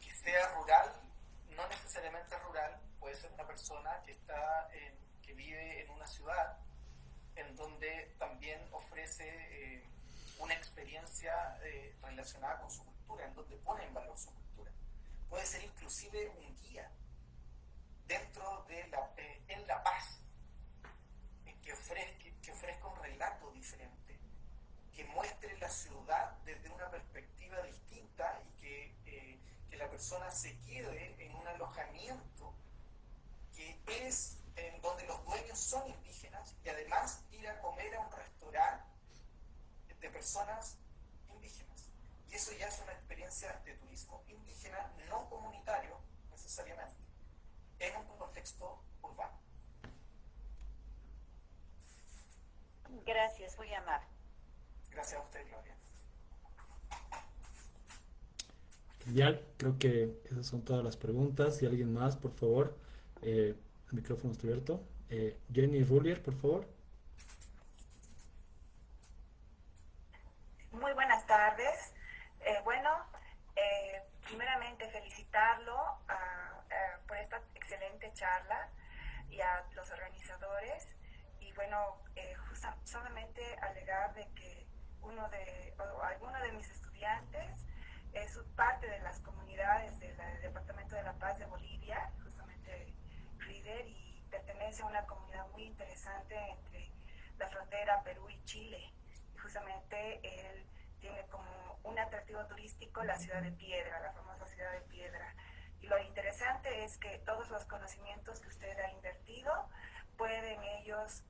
Que sea rural, no necesariamente rural, puede ser una persona que vive en una ciudad en donde también ofrece una experiencia relacionada con su cultura, en donde pone en valor su cultura. Puede ser inclusive un guía en La Paz, que ofrezca un relato diferente, que muestre la ciudad desde una perspectiva distinta y que la persona se quede en un alojamiento que es en donde los dueños son indígenas y además ir a comer a un restaurante de personas indígenas. Y eso ya es una experiencia de turismo indígena, no comunitario necesariamente, en un contexto urbano. Gracias, muy amable. Gracias a usted, Gloria. Genial, creo que esas son todas las preguntas. Si alguien más, por favor, el micrófono está abierto. Jenny Rullier, por favor. Muy buenas tardes. Primeramente felicitarlo por esta excelente charla y a los organizadores. Y solamente alegar de que alguno de mis estudiantes es parte de las comunidades del Departamento de La Paz de Bolivia, justamente River, y pertenece a una comunidad muy interesante entre la frontera Perú y Chile. Y justamente él tiene como un atractivo turístico la ciudad de Piedra, la famosa ciudad de Piedra. Y lo interesante es que todos los conocimientos que usted ha invertido pueden ellos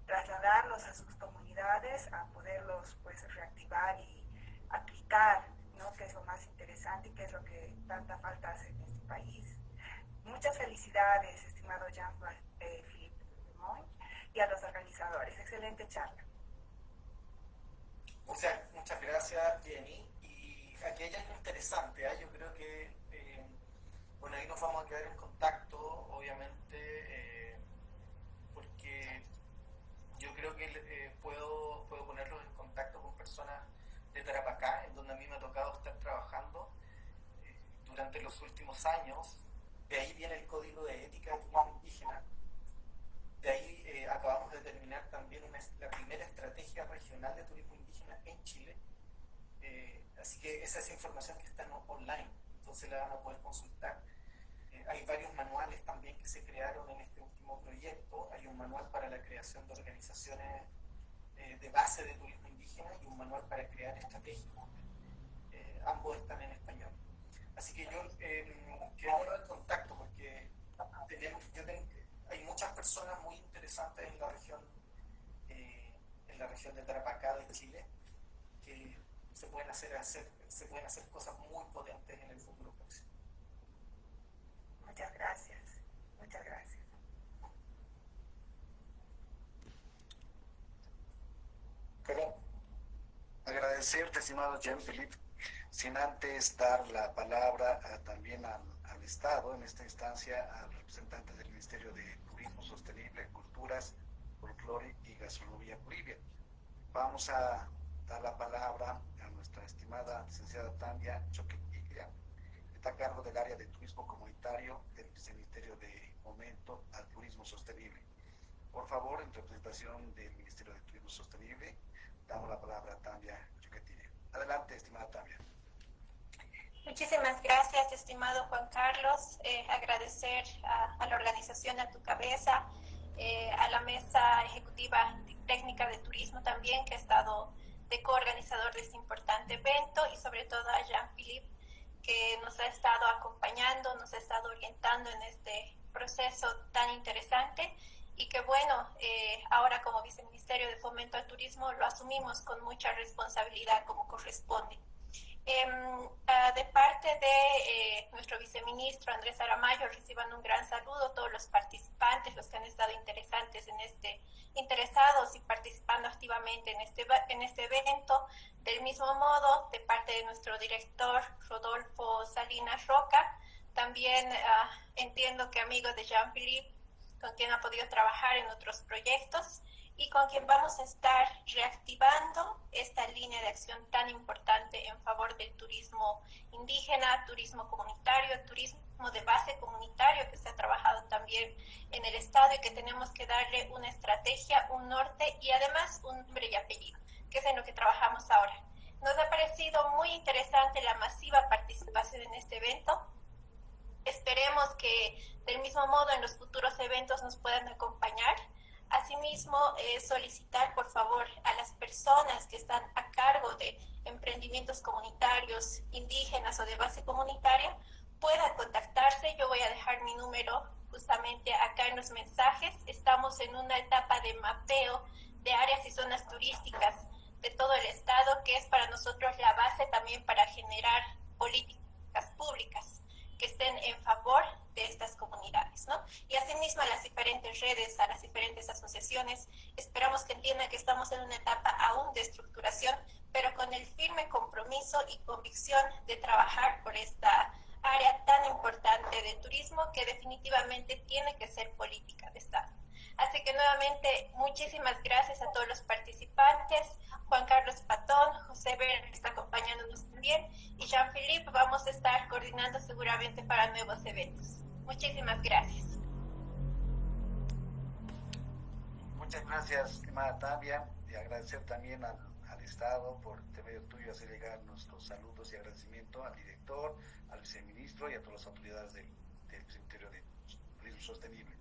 trasladarlos a sus comunidades, a poderlos reactivar y aplicar, ¿no? Que es lo más interesante y que es lo que tanta falta hace en este país. Muchas felicidades, estimado Jean-Philippe Lemoyne, y a los organizadores. Excelente charla. Muchas gracias, Jenny. Y aquí hay algo interesante, ¿eh? Yo creo que, ahí nos vamos a quedar en contacto, obviamente, porque yo creo que puedo ponerlos en contacto con personas de Tarapacá, en donde a mí me ha tocado estar trabajando durante los últimos años. De ahí viene el Código de Ética de Turismo Indígena. De ahí acabamos de terminar también la primera estrategia regional de turismo indígena en Chile. Así que esa es información que está online, entonces la van a poder consultar. Hay varios manuales también que se crearon en este último proyecto. Hay un manual para la creación de organizaciones de base de turismo indígena y un manual para crear estrategias. Ambos están en español. Así que yo quedo en contacto porque hay muchas personas muy interesantes en la región de Tarapacá de Chile que se pueden hacer cosas muy potentes en el futuro próximo. Muchas gracias. Muchas gracias. Pero agradecerte, estimado Jean-Philippe, sin antes dar la palabra también al Estado, en esta instancia al representante del Ministerio de Turismo Sostenible, Culturas, Folclore y Gastronomía Bolivia. Vamos a dar la palabra a nuestra estimada licenciada Tania Choquetiglia, que está a cargo del área de turismo comunitario del Ministerio de Fomento al Turismo Sostenible. Por favor, en representación del Ministerio de Turismo Sostenible, damos la palabra a Tania Muchísimas gracias, estimado Juan Carlos. Agradecer a la organización, a tu cabeza, a la mesa ejecutiva técnica de turismo también, que ha estado de coorganizador de este importante evento, y sobre todo a Jean-Philippe, que nos ha estado acompañando, nos ha estado orientando en este proceso tan interesante, y que bueno, ahora como Viceministerio de Fomento al Turismo lo asumimos con mucha responsabilidad como corresponde. De parte de nuestro viceministro Andrés Aramayo, reciban un gran saludo a todos los participantes, los que han estado interesados y participando activamente en este evento. Del mismo modo, de parte de nuestro director Rodolfo Salinas Roca, también entiendo que amigo de Jean-Philippe, con quien ha podido trabajar en otros proyectos y con quien vamos a estar reactivando esta línea de acción tan importante en favor del turismo indígena, turismo comunitario, turismo de base comunitario, que se ha trabajado también en el Estado y que tenemos que darle una estrategia, un norte y además un nombre y apellido, que es en lo que trabajamos ahora. Nos ha parecido muy interesante la masiva participación en este evento. Esperemos que del mismo modo en los futuros eventos nos puedan acompañar. Asimismo, solicitar por favor a las personas que están a cargo de emprendimientos comunitarios, indígenas o de base comunitaria, puedan contactarse. Yo voy a dejar mi número justamente acá en los mensajes. Estamos en una etapa de mapeo de áreas y zonas turísticas de todo el estado, que es para nosotros la base también para generar políticas públicas que estén en favor de estas comunidades, ¿no? Y asimismo a las diferentes redes, a las diferentes asociaciones, esperamos que entiendan que estamos en una etapa aún de estructuración, pero con el firme compromiso y convicción de trabajar por esta área tan importante del turismo, que definitivamente tiene que ser política de Estado. Así que nuevamente, muchísimas gracias a todos los participantes, Juan Carlos Patón, José Ver, que está acompañándonos también, y Jean-Philippe, vamos a estar coordinando seguramente para nuevos eventos. Muchísimas gracias. Muchas gracias, estimada Tavia, y agradecer también al Estado por medio tuyo hacer llegar nuestros saludos y agradecimiento al director, al viceministro y a todas las autoridades del Ministerio de Turismo Sostenible.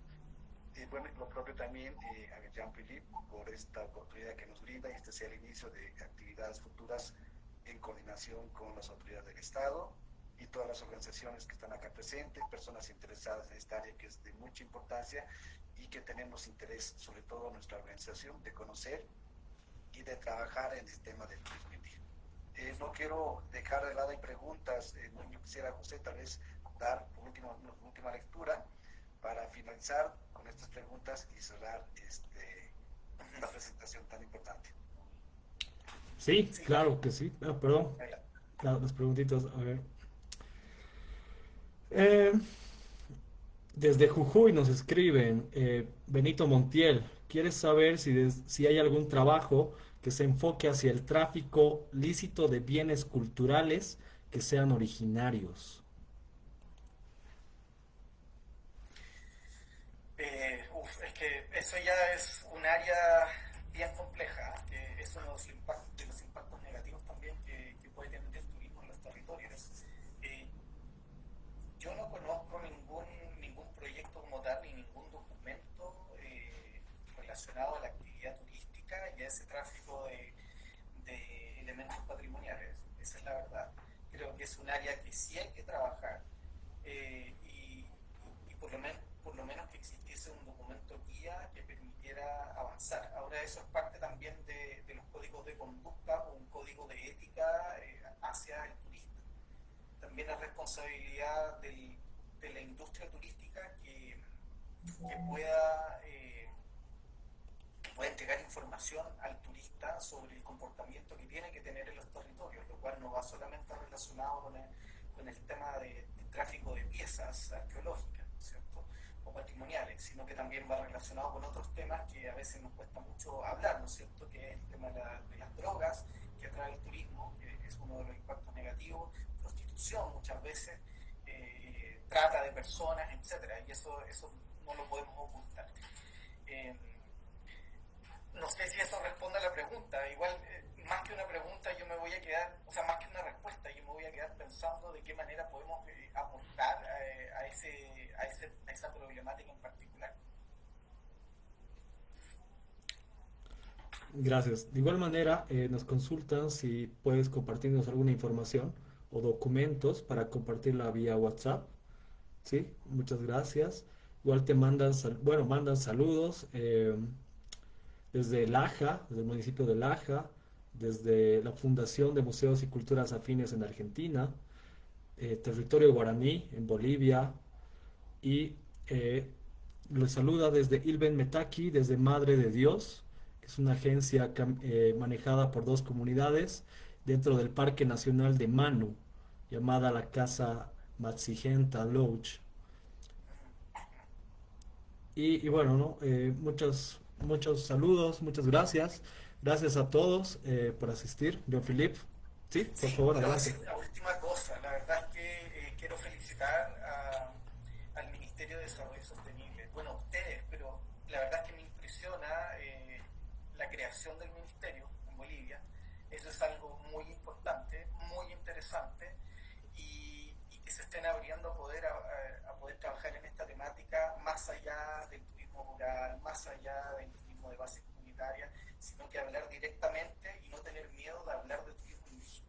Bueno, lo propio también a Jean-Philippe por esta oportunidad que nos brinda, y este sea el inicio de actividades futuras en coordinación con las autoridades del Estado y todas las organizaciones que están acá presentes, personas interesadas en esta área que es de mucha importancia y que tenemos interés, sobre todo nuestra organización, de conocer y de trabajar en el tema del turismo indígena. No quiero dejar de lado hay preguntas, yo quisiera, José, tal vez dar una última lectura para finalizar con estas preguntas y cerrar esta presentación tan importante. Sí, claro que sí. Perdón, las preguntitas, a ver. Desde Jujuy nos escriben, Benito Montiel, quiere saber si hay algún trabajo que se enfoque hacia el tráfico lícito de bienes culturales que sean originarios. Es que eso ya es un área bien compleja, que es uno de los impactos negativos también que puede tener el turismo en los territorios. Yo no conozco ningún proyecto como tal, ni ningún documento relacionado a la actividad turística y a ese tráfico de elementos patrimoniales. Esa es la verdad. Creo que es un área que sí hay que trabajar y por lo menos que existiese un documento guía que permitiera avanzar. Ahora eso es parte también de los códigos de conducta o un código de ética hacia el turista. También es responsabilidad de la industria turística que pueda entregar información al turista sobre el comportamiento que tiene que tener en los territorios, lo cual no va solamente relacionado con el tema de tráfico de piezas arqueológicas, ¿cierto?, o patrimoniales, sino que también va relacionado con otros temas que a veces nos cuesta mucho hablar, ¿no es cierto?, que es el tema de las drogas que atrae el turismo, que es uno de los impactos negativos, prostitución muchas veces, trata de personas, etcétera, y eso no lo podemos ocultar. No sé si eso responde a la pregunta. Igual, más que una pregunta, yo me voy a quedar, o sea, más que una respuesta, yo me voy a quedar quedar pensando de qué manera podemos aportar a esa problemática en particular. Gracias. De igual manera, nos consultan si puedes compartirnos alguna información o documentos para compartirla vía WhatsApp. Sí, muchas gracias. Igual te mandan, mandan saludos desde Laja, desde el municipio de Laja, desde la Fundación de Museos y Culturas Afines en Argentina, territorio guaraní en Bolivia, y los saluda desde Ilben Metaki, desde Madre de Dios, que es una agencia manejada por dos comunidades dentro del Parque Nacional de Manu, llamada la Casa Matsigenta Lodge. Y bueno, ¿no? Muchos saludos, muchas gracias. Gracias a todos por asistir. John Philippe, sí, por favor, adelante. La última cosa, la verdad es que quiero felicitar al Ministerio de Desarrollo Sostenible, bueno, a ustedes, pero la verdad es que me impresiona la creación del ministerio en Bolivia. Eso es algo muy importante, muy interesante, y que se estén abriendo a poder trabajar en esta temática más allá del turismo rural, más allá del turismo de base comunitaria, sino que hablar directamente y no tener miedo de hablar de turismo indígena.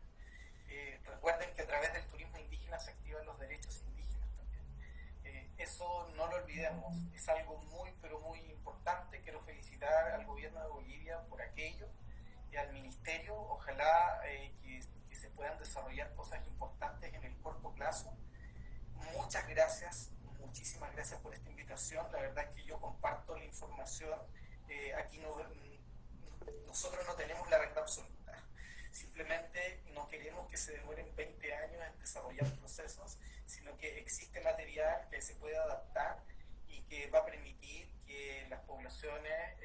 Recuerden que a través del turismo indígena se activan los derechos indígenas también. Eso no lo olvidemos, es algo muy, pero muy importante. Quiero felicitar al gobierno de Bolivia por aquello y al ministerio. Ojalá que se puedan desarrollar cosas importantes en el corto plazo. Muchas gracias, muchísimas gracias por esta invitación. La verdad es que yo comparto la información. Aquí nosotros no tenemos la verdad absoluta. Simplemente no queremos que se demoren 20 años en desarrollar procesos, sino que existe material que se puede adaptar y que va a permitir que las poblaciones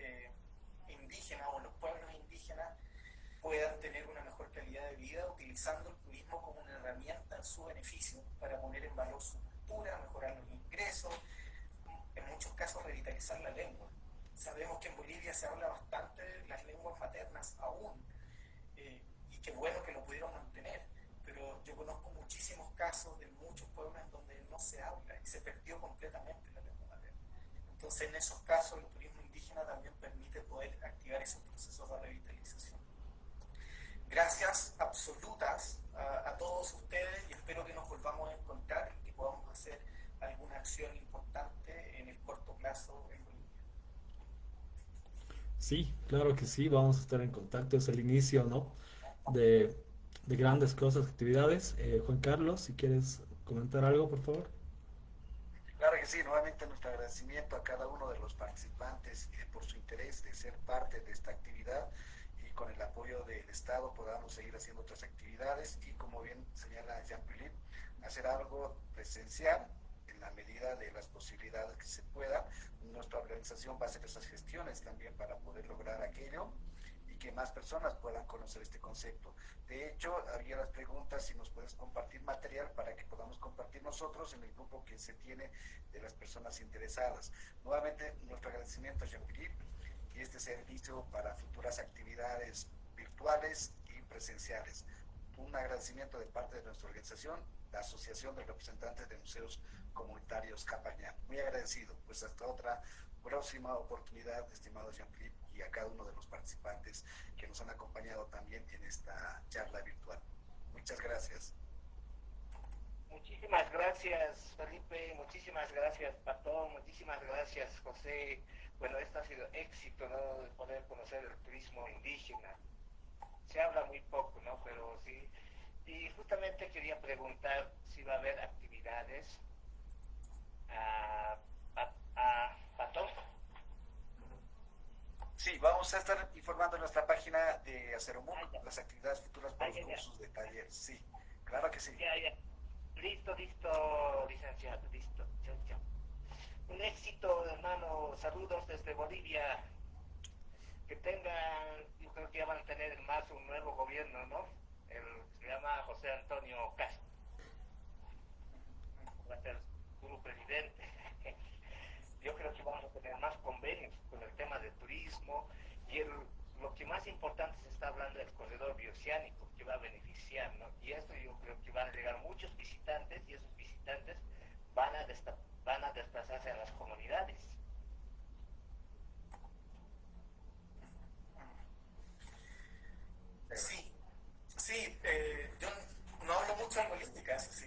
indígenas o los pueblos indígenas puedan tener una mejor calidad de vida utilizando el turismo como una herramienta en su beneficio para poner en valor su cultura, mejorar los ingresos, en muchos casos revitalizar la lengua. Sabemos que en Bolivia se habla bastante las lenguas maternas aún, y qué bueno que lo pudieron mantener, pero yo conozco muchísimos casos de muchos pueblos en donde no se habla y se perdió completamente la lengua materna. Entonces, en esos casos, el turismo indígena también permite poder activar esos procesos de revitalización. Gracias absolutas a todos ustedes y espero que nos volvamos a encontrar y que podamos hacer alguna acción importante en el corto plazo en Bolivia. Sí, claro que sí, vamos a estar en contacto. Es el inicio, ¿no? de grandes cosas, actividades. Juan Carlos, si quieres comentar algo, por favor. Claro que sí, nuevamente nuestro agradecimiento a cada uno de los participantes por su interés de ser parte de esta actividad, y con el apoyo del Estado podamos seguir haciendo otras actividades y, como bien señala Jean-Philippe, hacer algo presencial en la medida de las posibilidades que se pueda. Nuestra organización va a hacer esas gestiones también para poder lograr aquello y que más personas puedan conocer este concepto. De hecho, había las preguntas si nos puedes compartir material para que podamos compartir nosotros en el grupo que se tiene de las personas interesadas. Nuevamente, nuestro agradecimiento a Jean-Philippe y este servicio para futuras actividades virtuales y presenciales. Un agradecimiento de parte de nuestra organización, la Asociación de Representantes de Museos Comunitarios Capañá. Muy agradecido. Pues hasta otra próxima oportunidad, estimado Jean-Philippe, y a cada uno de los participantes que nos han acompañado también en esta charla virtual. Muchas gracias. Muchísimas gracias, Felipe, muchísimas gracias, Patón, muchísimas gracias, José. Bueno, esto ha sido éxito, ¿no? De poder conocer el turismo indígena. Se habla muy poco, ¿no? Pero sí. Y justamente quería preguntar si va a haber actividades a Patón. Sí, vamos a estar informando en nuestra página de Aceromún las actividades futuras para los cursos de taller. Sí, claro que sí. Ya. Listo, licenciado, listo. Chao. Un éxito, hermano. Saludos desde Bolivia. Que tengan, yo creo que ya van a tener en marzo un nuevo gobierno, ¿no? Se llama José Antonio Castro. Va a ser su presidente. Yo creo que vamos a tener más convenios con el tema del turismo y lo que más importante se está hablando del corredor bioceánico que va a beneficiar, ¿no? Y esto yo creo que va a llegar mucho en política, eso sí.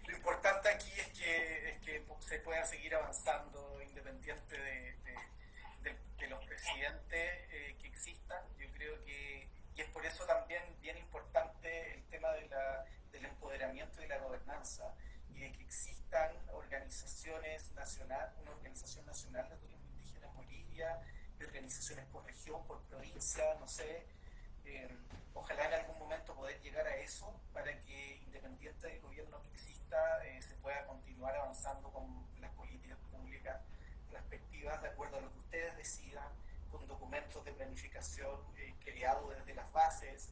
Lo importante aquí es que se pueda seguir avanzando independiente de los presidentes que existan. Yo creo que, y es por eso también bien importante el tema del empoderamiento y la gobernanza, y de que existan organizaciones nacionales, una organización nacional de turismo indígena en Bolivia, y organizaciones por región, por provincia, no sé. Ojalá en algún momento poder llegar a eso para que, independiente del gobierno que exista, se pueda continuar avanzando con las políticas públicas respectivas de acuerdo a lo que ustedes decidan, con documentos de planificación creados desde las bases,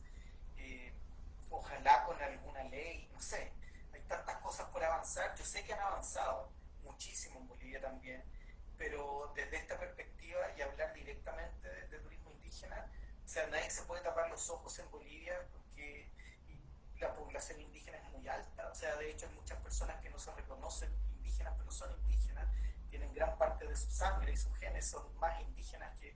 ojalá con alguna ley, no sé. Hay tantas cosas por avanzar. Yo sé que han avanzado muchísimo en Bolivia también, pero desde esta perspectiva y hablar directamente de turismo indígena, o sea, nadie se puede tapar los ojos en Bolivia porque la población indígena es muy alta. O sea, de hecho hay muchas personas que no se reconocen indígenas, pero son indígenas, tienen gran parte de su sangre y sus genes son más indígenas que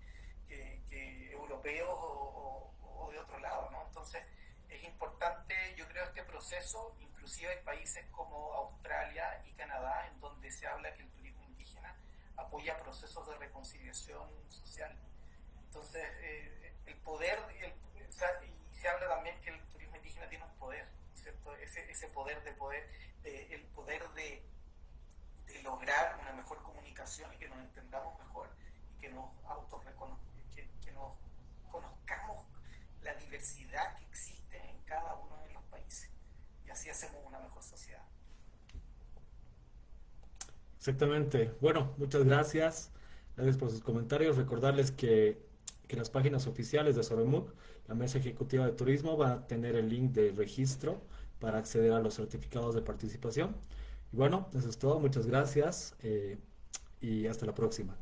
europeos o de otro lado, ¿no? Entonces es importante, yo creo, este proceso. Inclusive hay países como Australia y Canadá en donde se habla que el turismo indígena apoya procesos de reconciliación social. Entonces, el poder, y se habla también que el turismo indígena tiene un poder, ¿cierto? Ese poder el poder de lograr una mejor comunicación y que nos entendamos mejor y que nos que nos conozcamos la diversidad que existe en cada uno de los países, y así hacemos una mejor sociedad. Exactamente. Bueno, muchas gracias. Gracias por sus comentarios. Recordarles que las páginas oficiales de Soremuc, la Mesa Ejecutiva de Turismo, va a tener el link de registro para acceder a los certificados de participación. Y bueno, eso es todo. Muchas gracias y hasta la próxima.